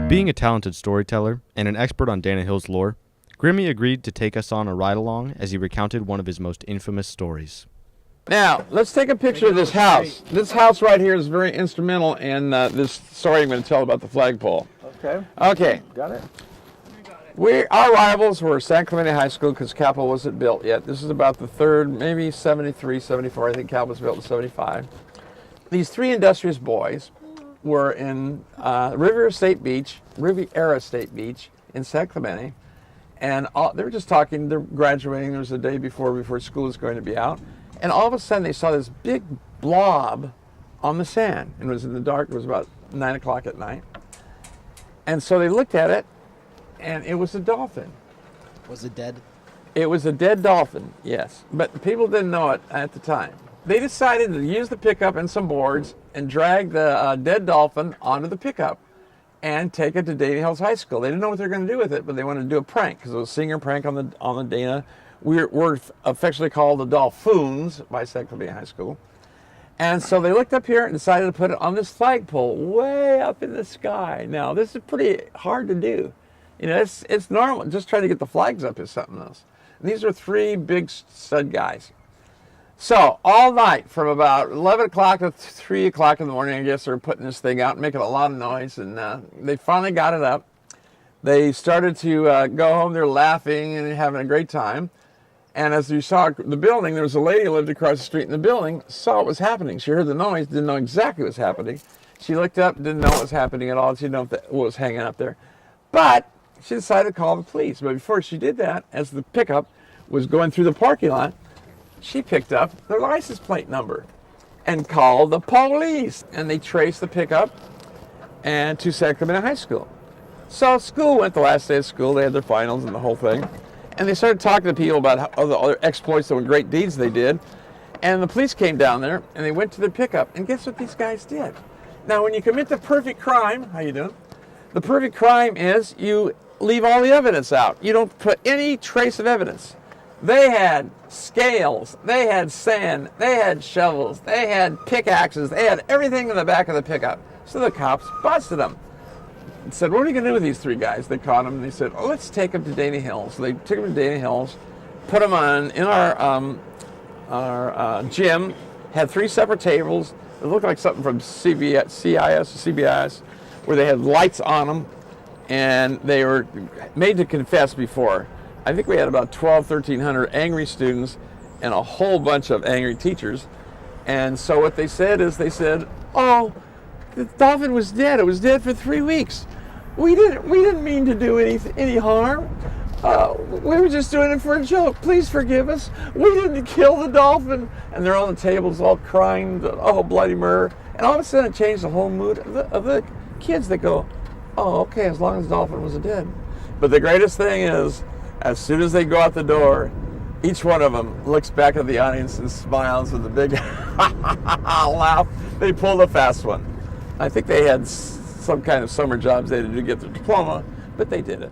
Being a talented storyteller and an expert on Dana Hill's lore, Grimmy agreed to take us on a ride-along as he recounted one of his most infamous stories. Now, let's take a picture of this house. This house right here is very instrumental in this story I'm going to tell about the flagpole. Okay. Okay. Got it? Our rivals were San Clemente High School because Capitol wasn't built yet. This is about the third, maybe 73, 74. I think Capitol was built in 75. These three industrious boys were in Riviera State Beach in San Clemente. And they were just talking, they're graduating. There was a day before school was going to be out. And all of a sudden they saw this big blob on the sand. And it was in the dark, it was about 9 o'clock at night. And so they looked at it, and it was a dolphin. Was it dead? It was a dead dolphin, yes. But people didn't know it at the time. They decided to use the pickup and some boards and drag the dead dolphin onto the pickup and take it to Dana Hills High School. They didn't know what they were going to do with it, but they wanted to do a prank because it was a senior prank on the Dana. We're affectionately called the Dolphoons by San Clemente High School. And so they looked up here and decided to put it on this flagpole way up in the sky. Now, this is pretty hard to do. You know, it's normal. Just trying to get the flags up is something else. And these are three big stud guys. So all night from about 11 o'clock to 3 o'clock in the morning, I guess they were putting this thing out and making a lot of noise. And they finally got it up. They started to go home. They're laughing and having a great time. And as you saw the building, there was a lady who lived across the street in the building, saw what was happening. She heard the noise, didn't know exactly what was happening. She looked up, didn't know what was happening at all. She didn't know what was hanging up there. But she decided to call the police. But before she did that, as the pickup was going through the parking lot, she picked up the license plate number and called the police. And they traced the pickup and to San Clemente High School. So school went the last day of school. They had their finals and the whole thing. And they started talking to people about all the other exploits and great deeds they did. And the police came down there and they went to the pickup. And guess what these guys did? Now, when you commit the perfect crime, how you doing? The perfect crime is you leave all the evidence out. You don't put any trace of evidence. They had scales, they had sand, they had shovels, they had pickaxes, they had everything in the back of the pickup. So the cops busted them. And said, what are you going to do with these three guys? They caught them and they said, oh, let's take them to Dana Hills. So they took them to Dana Hills, put them in our gym, had three separate tables. It looked like something from CBIS, where they had lights on them, and they were made to confess before. I think we had about 1,300 angry students and a whole bunch of angry teachers. And so what they said is, oh, the dolphin was dead. It was dead for 3 weeks. We didn't mean to do any harm. We were just doing it for a joke. Please forgive us. We didn't kill the dolphin. And they're on the tables all crying, oh, bloody murder. And all of a sudden it changed the whole mood of the kids. They go, oh, okay, as long as the dolphin was dead. But the greatest thing is, as soon as they go out the door, each one of them looks back at the audience and smiles with a big laugh. They pulled a fast one. I think they had some kind of summer jobs they had to do to get their diploma, but they did it.